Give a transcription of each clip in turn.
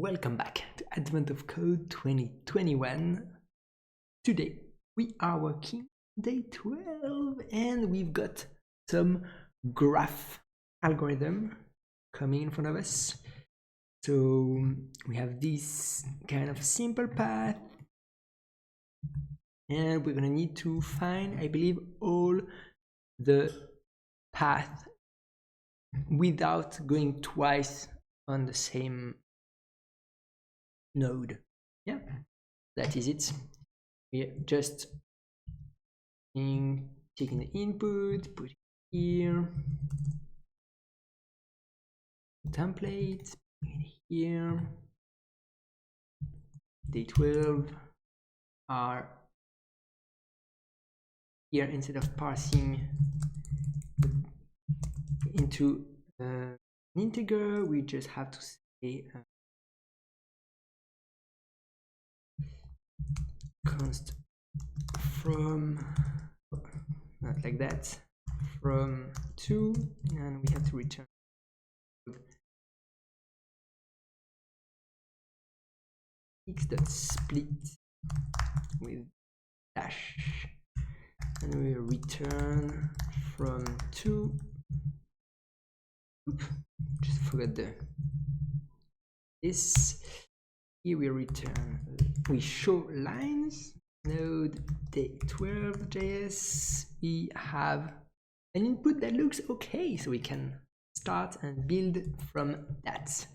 Welcome back to Advent of Code 2021. Today we are working day 12 and we've got some graph algorithm coming in front of us. So we have this kind of simple path and we're going to need to find, I believe, all the path without going twice on the same node. Yeah, that is it. We're just taking the input, put it here, template, put it here, day 12 are here. Instead of parsing into an integer, we just have to say const from, not like that, from 2, and we have to return x.split with dash, and we return from 2. Oops, just forgot this. Here we return, we show lines, node day 12.js. We have an input that looks okay, so we can start and build from that.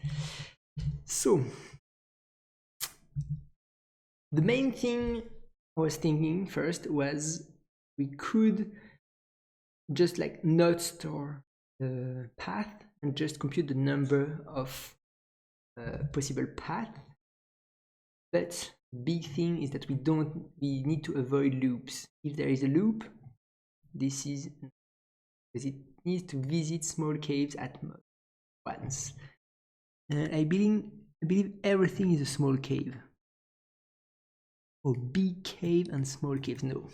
So the main thing I was thinking first was we could just like not store the path and just compute the number of possible paths. But big thing is that we need to avoid loops. If there is a loop, this is because it needs to visit small caves at most once. I believe everything is a small cave. Or big cave and small cave, no.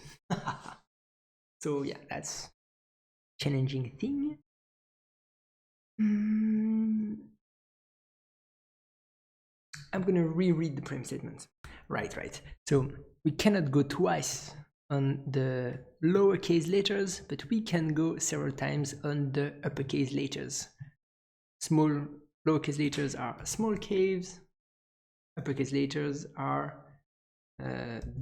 So yeah, that's a challenging thing. I'm gonna reread the prime statement. Right. So we cannot go twice on the lowercase letters, but we can go several times on the uppercase letters. Small lowercase letters are small caves, uppercase letters are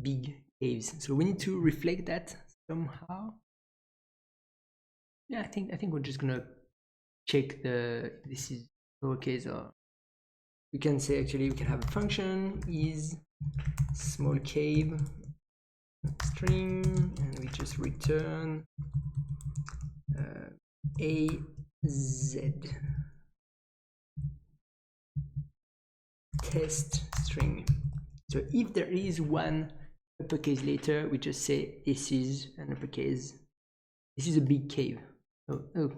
big caves. So we need to reflect that somehow. Yeah, I think we're just gonna check this is lowercase, or we can say actually we can have a function is small cave string, and we just return az test string. So if there is one uppercase letter, we just say this is an uppercase, this is a big cave. Oh,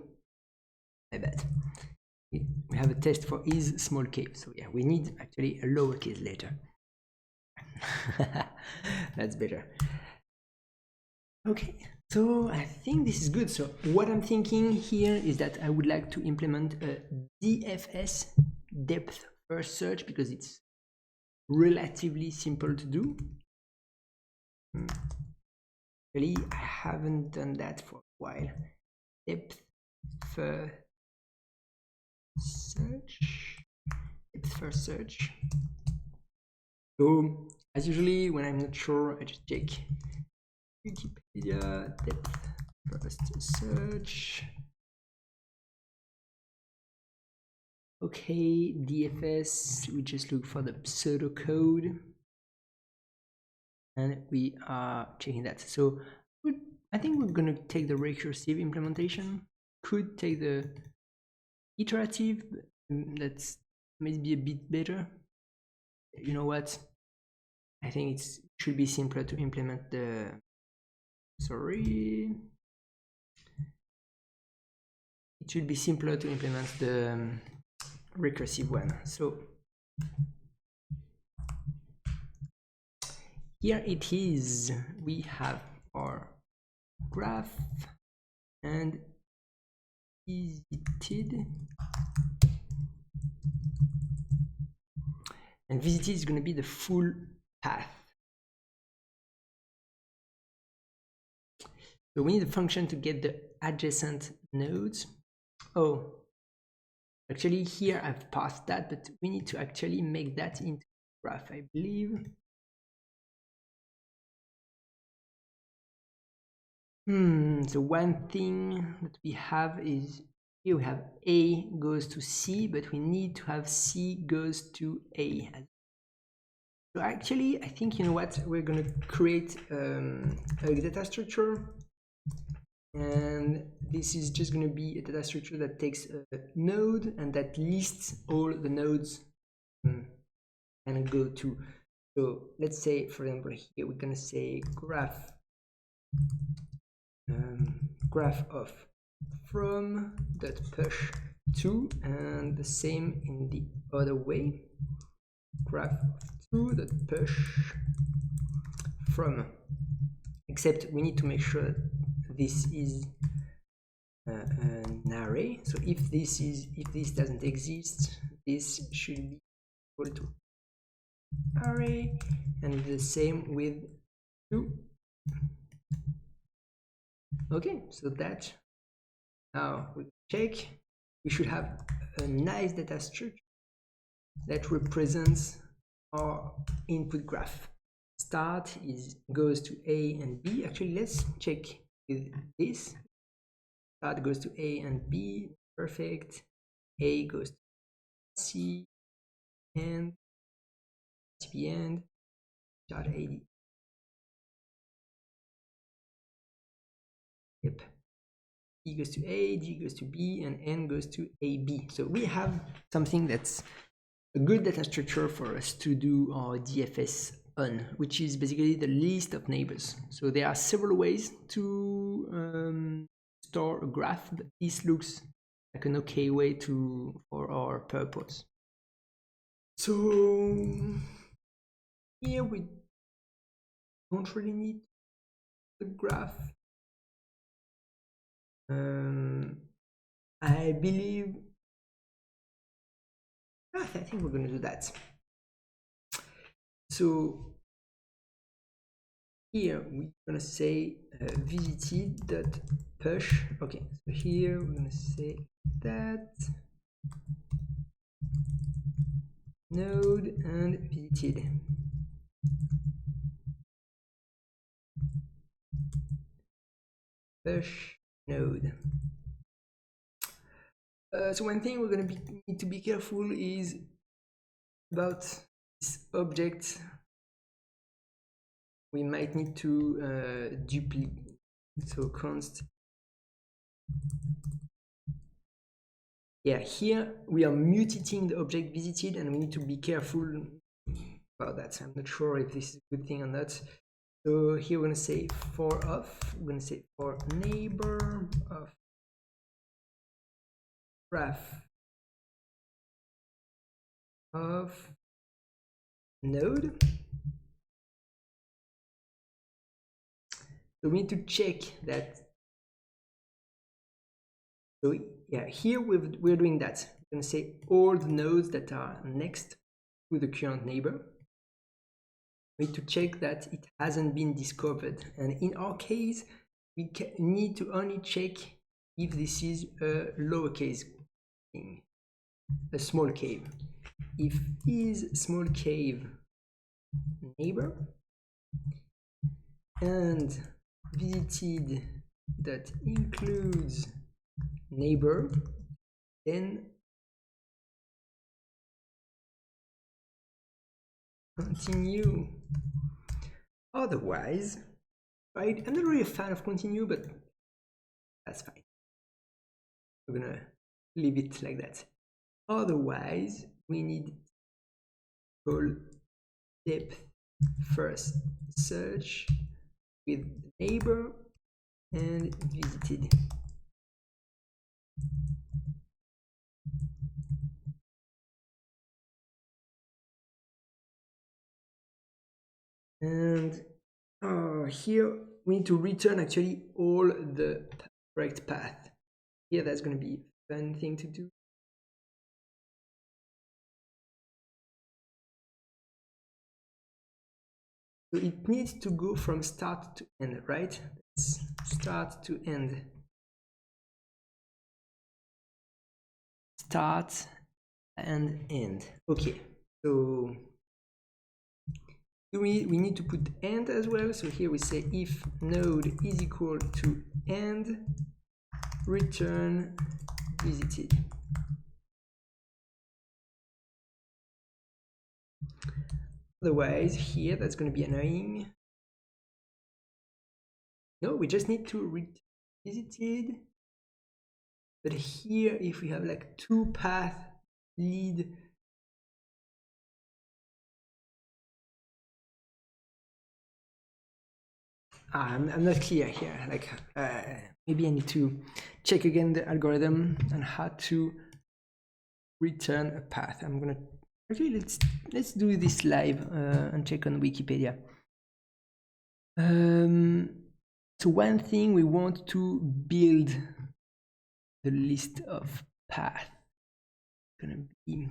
my bad. We have a test for is small cave, so yeah, we need actually a lowercase letter. That's better. Okay, so I think this is good. So what I'm thinking here is that I would like to implement a DFS, depth first search, because it's relatively simple to do. Really, I haven't done that for a while. Depth first search. So as usually when I'm not sure, I just check Wikipedia depth first search. Okay, DFS, we just look for the pseudocode and we are checking that. So I think we're gonna take the recursive implementation, could take the iterative, that's maybe a bit better. You know what, I think it should be simpler to implement the it should be simpler to implement the recursive one. So here it is, we have our graph and visited. and visited is going to be the full path. So we need a function to get the adjacent nodes. Oh, actually here I've passed that, but we need to actually make that into a graph, I believe. So one thing that we have is here we have A goes to C, but we need to have C goes to A. So actually, I think, you know what, we're going to create a data structure, and this is just going to be a data structure that takes a node and that lists all the nodes and go to. So let's say, for example, here we're going to say graph graph of from dot push to, and the same in the other way, graph of to dot push from, except we need to make sure that this is an array. So if this doesn't exist, this should be equal to array, and the same with 2. Okay, so that now we check, we should have a nice data structure that represents our input graph. Start goes to A and B. Actually, let's check with this. Start goes to A and B, perfect. A goes to C and B end, start AD. Yep. E goes to A, D goes to B, and N goes to AB. So we have something that's a good data structure for us to do our DFS on, which is basically the list of neighbors. So there are several ways to store a graph, but this looks like an okay way for our purpose. So here we don't really need the graph. I believe, I think we're going to do that. So here we're going to say visited dot push. Okay, so here we're going to say that node and visited. Push node. So one thing we're going to need to be careful is about this object. We might need to duplicate. So const. Yeah, here we are mutating the object visited, and we need to be careful about that. I'm not sure if this is a good thing or not. So here we're going to say for of, we're going to say for neighbor of graph of node. So we need to check that. So yeah, here we're doing that. We're going to say all the nodes that are next to the current neighbor. We need to check that it hasn't been discovered. And in our case, we need to only check if this is a lowercase thing, a small cave. If is small cave neighbor and visited that includes neighbor, then continue. Otherwise, right, I'm not really a fan of continue, but that's fine. We're gonna leave it like that. Otherwise, we need call depth first search with neighbor and visited. And here we need to return actually all the correct path. Here that's going to be a fun thing to do. So it needs to go from start to end, right? Let's start to end. Start and end. Okay, so we need to put end as well. So here we say if node is equal to end, return visited. Otherwise, here that's going to be annoying. No, we just need to return visited. But here, if we have like two path lead, I'm not clear here. Like maybe I need to check again the algorithm and how to return a path. I'm gonna actually let's do this live and check on Wikipedia. So one thing, we want to build the list of paths. Gonna be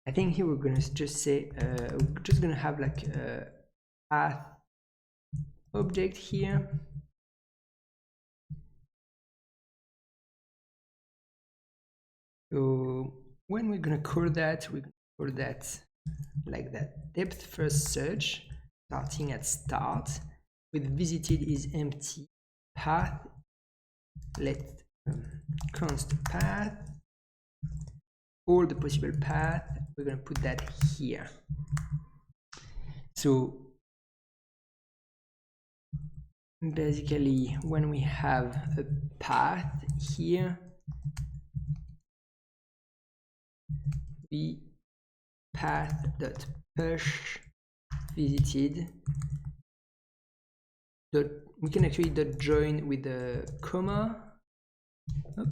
I think here we're gonna just say we're just gonna have like a path object here. So when we're gonna call that, we're gonna call that like that, depth first search, starting at start with visited is empty, path let const path, all the possible path, we're going to put that here. So basically when we have a path here, we path dot push visited dot, we can actually dot join with a comma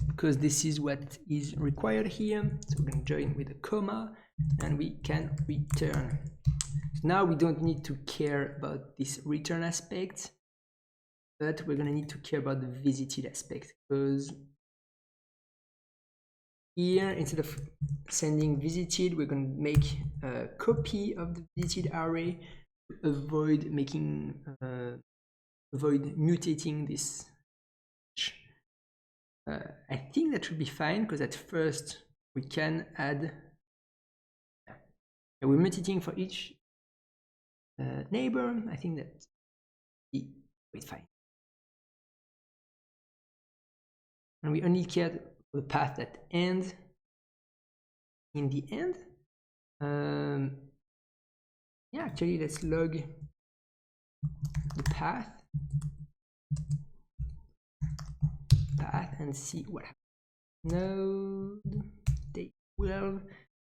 because this is what is required here. So we're going to join with a comma and we can return. So now we don't need to care about this return aspect, but we're going to need to care about the visited aspect, because here instead of sending visited, we're going to make a copy of the visited array to avoid making avoid mutating this. I think that should be fine, because at first we can add, and we're mutating for each neighbor. I think that it's fine, and we only care for the path that ends in the end. Yeah, actually let's log the path and see what happens. Node day 12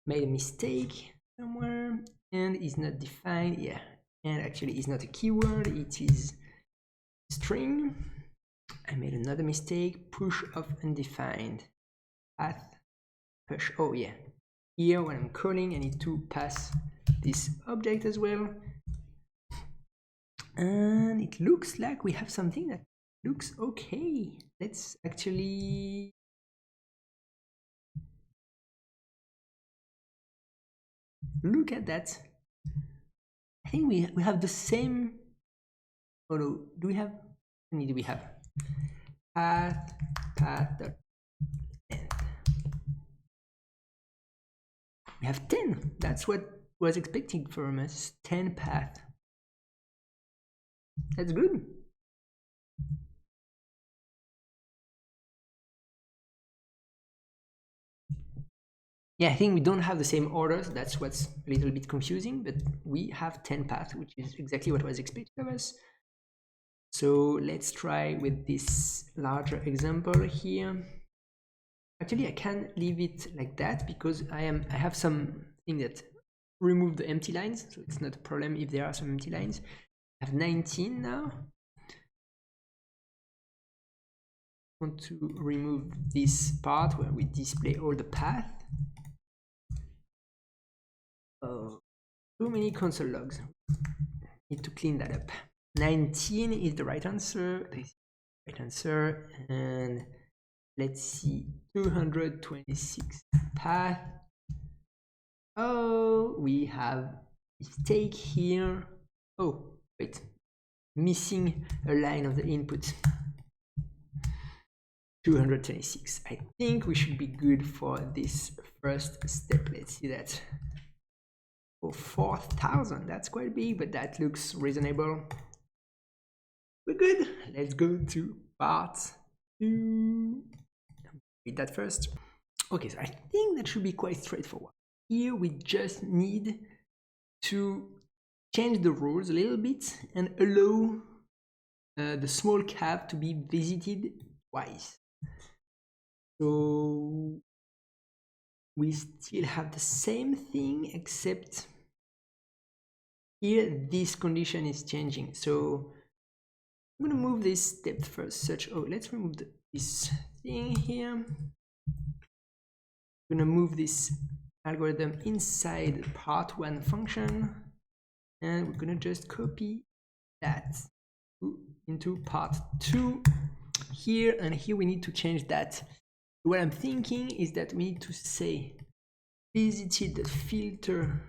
made a mistake somewhere and is not defined. Yeah, and actually is not a keyword, it is string. I made another mistake, push of undefined path push. Oh yeah, here when I'm calling I need to pass this object as well, and it looks like we have something that looks okay. Let's actually look at that. I think we have the same. Oh no, do we have? How many do we have? Path dot length. We have 10. That's what was expected from us. 10 path. That's good. Yeah, I think we don't have the same orders. That's what's a little bit confusing, but we have 10 paths, which is exactly what was expected of us. So let's try with this larger example here. Actually, I can leave it like that because I have something that remove the empty lines, so it's not a problem if there are some empty lines. I have 19 now. I want to remove this part where we display all the path. Oh, too many console logs. Need to clean that up. 19 is the right answer. right answer. And let's see, 226 path. Oh, we have mistake here. Oh, wait, missing a line of the input. 226. I think we should be good for this first step. Let's see that. Oh, 4,000. That's quite big, but that looks reasonable. We're good. Let's go to part 2. Read that first. Okay, so I think that should be quite straightforward. Here we just need to change the rules a little bit and allow the small cap to be visited twice. So we still have the same thing, except here this condition is changing. So I'm going to move this step first, such, oh, let's remove this thing here. I'm going to move this algorithm inside part 1 function, and we're going to just copy that into part 2 here, and here we need to change that. What I'm thinking is that we need to say visited the filter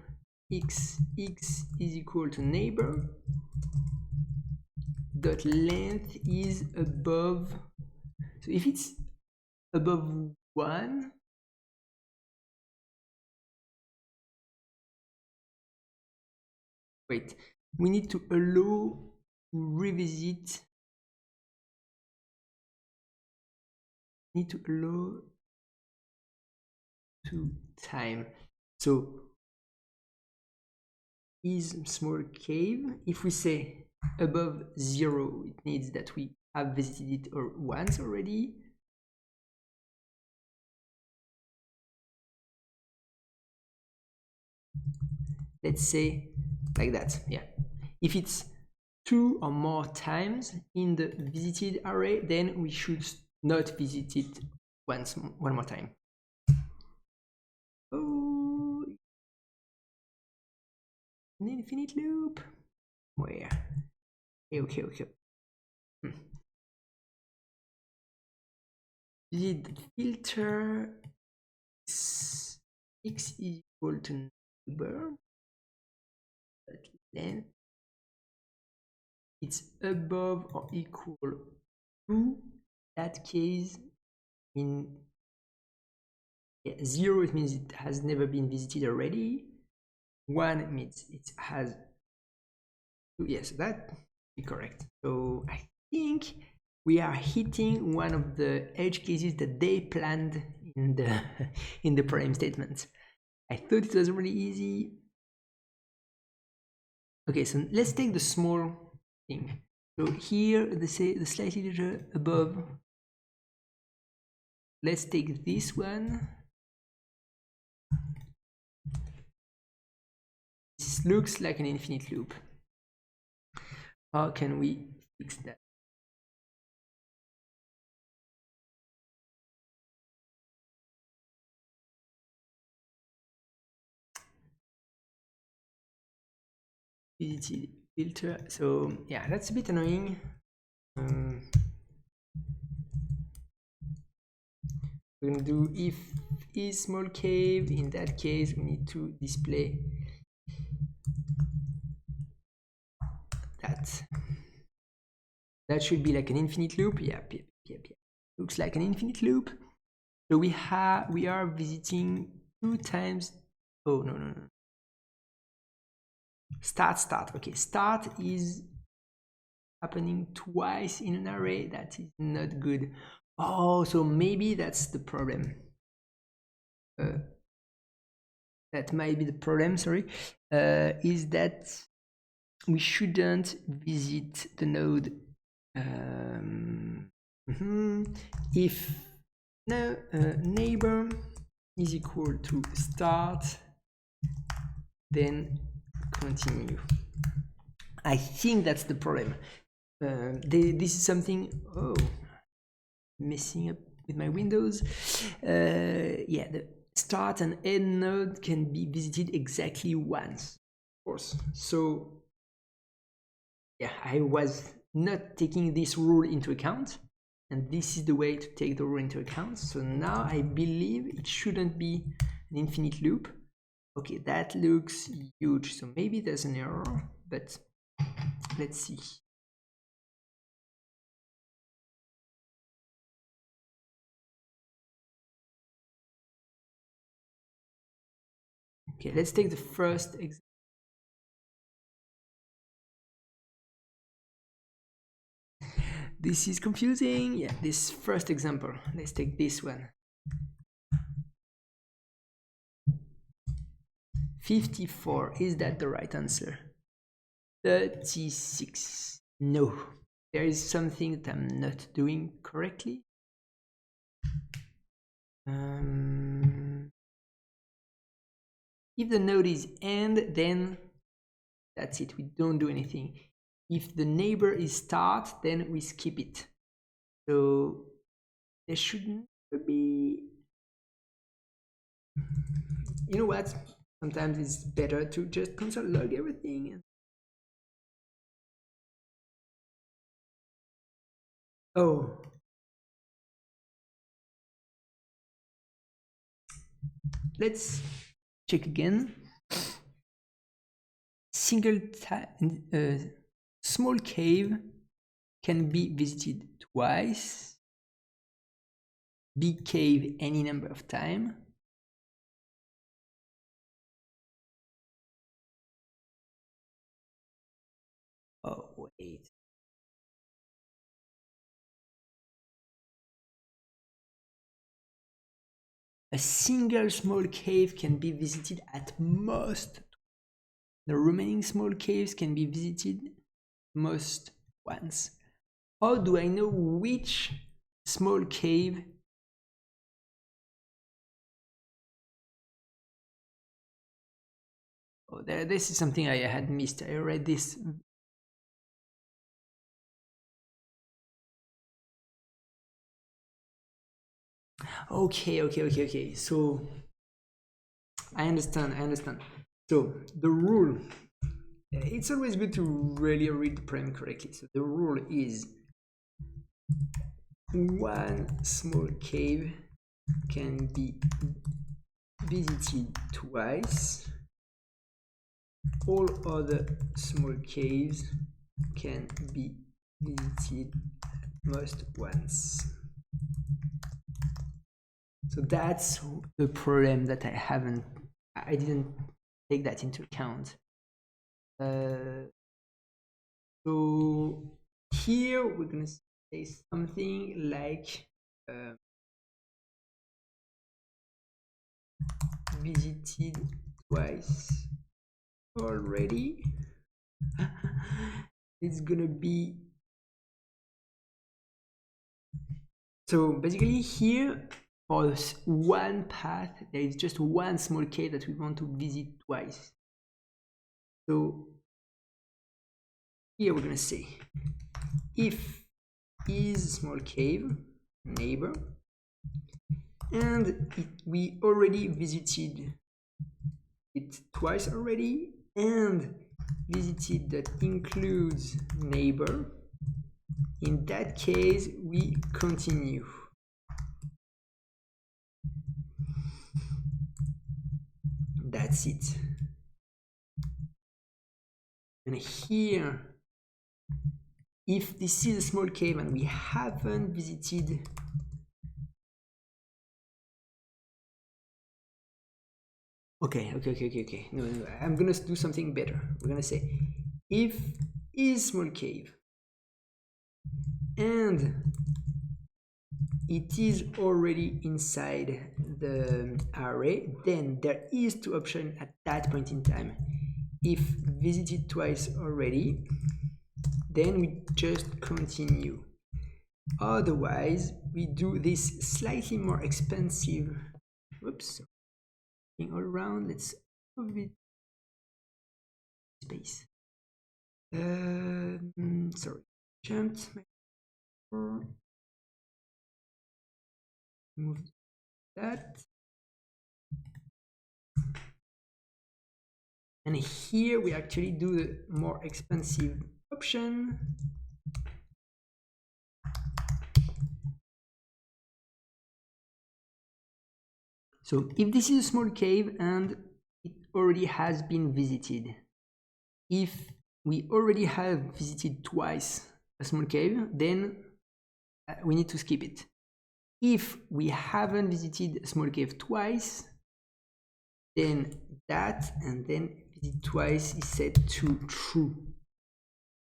x is equal to neighbor dot length is above. So if it's above 1, wait, we need to allow revisit. Need to allow to time. So is small cave. If we say above 0, it means that we have visited it once already. Let's say like that. Yeah. If it's 2 or more times in the visited array, then we should not visit it one more time. Oh, an infinite loop. Where? Okay. Visit filter x is equal to neighbor. Length. It's above or equal to that case. In 0, it means it has never been visited already. 1 means it has 2. Yes, that be correct. So I think we are hitting one of the edge cases that they planned in the in the problem statement. I thought it was really easy. Okay, so let's take the small thing. So here they say the slightly letter above. Let's take this one. This looks like an infinite loop. How can we fix that? Visited filter. So yeah, that's a bit annoying. We're gonna do if is small cave. In that case, we need to display that. That should be like an infinite loop. Yeah. Looks like an infinite loop. So we are visiting 2 times. Oh no. Start. Okay, start is happening twice in an array. That is not good. Oh, so maybe that's the problem. That might be the problem, sorry, is that we shouldn't visit the node if no neighbor is equal to start, then continue. I think that's the problem. This is something, messing up with my windows. Yeah, the start and end node can be visited exactly once, of course. So yeah, I was not taking this rule into account. and this is the way to take the rule into account. So now I believe it shouldn't be an infinite loop. Okay, that looks huge, so maybe there's an error, but let's see. Okay, let's take the first example. This is confusing. Yeah, this first example. Let's take this one. 54, is that the right answer? 36, no. There is something that I'm not doing correctly. If the node is end, then that's it, we don't do anything. If the neighbor is start, then we skip it. So there shouldn't be, you know what, sometimes it's better to just console log everything. Oh, let's check again. Small cave can be visited twice. Big cave any number of times. Oh, wait. A single small cave can be visited at most. The remaining small caves can be visited most once. How do I know which small cave? Oh, this is something I had missed. I read this. Okay. So I understand. So the rule, it's always good to really read the problem correctly. So the rule is one small cave can be visited twice. All other small caves can be visited most once. So that's the problem that I didn't take that into account. So here we're gonna say something like visited twice already. It's gonna be, so basically here for one path there is just one small cave that we want to visit twice. So here we're gonna say if is small cave neighbor, and we already visited it twice already, and visited that includes neighbor. In that case, we continue. That's it. And here, if this is a small cave and we haven't visited Okay. No, I'm gonna do something better. We're gonna say if is small cave and it is already inside the array, then there is two options at that point in time. If visited twice already, then we just continue. Otherwise, we do this slightly more expensive. Whoops. All around. Let's move it. Space. Sorry. Jumped. Move that. And here we actually do the more expensive option. So if this is a small cave and it already has been visited, if we already have visited twice a small cave, then we need to skip it. If we haven't visited a small cave twice, then that and then visit twice is set to true.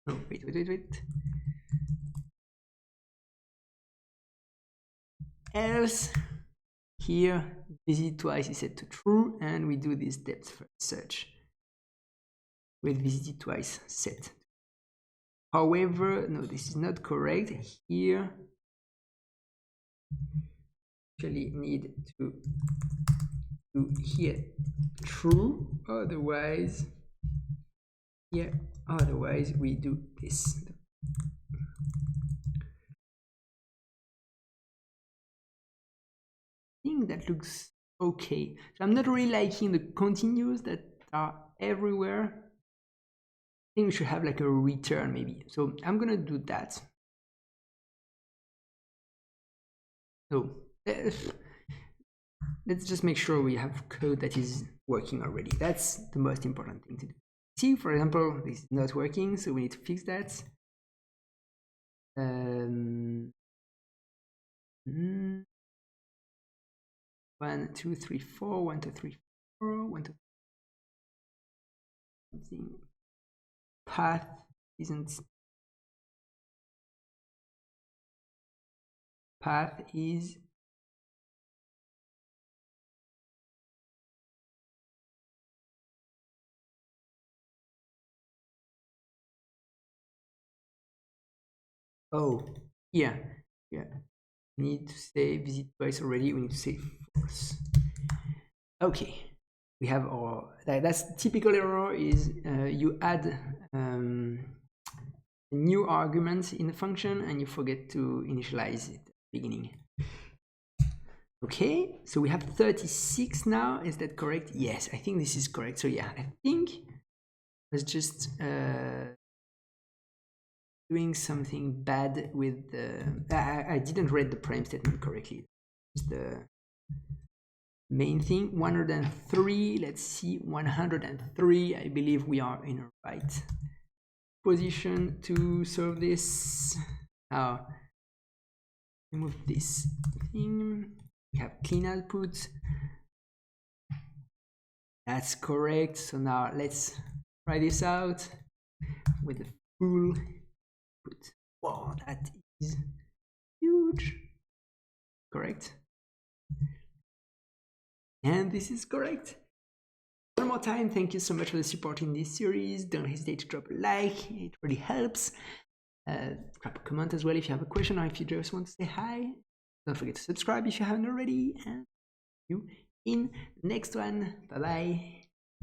No, wait. Else, here visit twice is set to true, and we do this depth first search with visited twice set. However, no, this is not correct. Here, actually need to do here true, otherwise, here, otherwise we do this. I think that looks okay. So I'm not really liking the continues that are everywhere. I think we should have like a return maybe. So I'm gonna do that. So let's just make sure we have code that is working already. That's the most important thing to do. See, for example, this is not working, so we need to fix that. 1, 2, 3, 4, 1, 2, 3, 4, 1, 2, 3. Path isn't. Path is. Oh, yeah. We need to say visit twice already. We need to say false. Okay, we have our. That's typical error is you add new arguments in the function and you forget to initialize it at the beginning. Okay, so we have 36 now. Is that correct? Yes, I think this is correct. So yeah, I think I was just doing something bad with the. I didn't read the prime statement correctly. It's the main thing. 103. Let's see, 103. I believe we are in a right position to solve this. Now, remove this thing. We have clean output. That's correct. So now let's try this out with the full output. Wow, that is huge. Correct. And this is correct. One more time, thank you so much for the support in this series. Don't hesitate to drop a like, it really helps. Drop a comment as well if you have a question or if you just want to say hi. Don't forget to subscribe if you haven't already, and see you in the next one. Bye bye.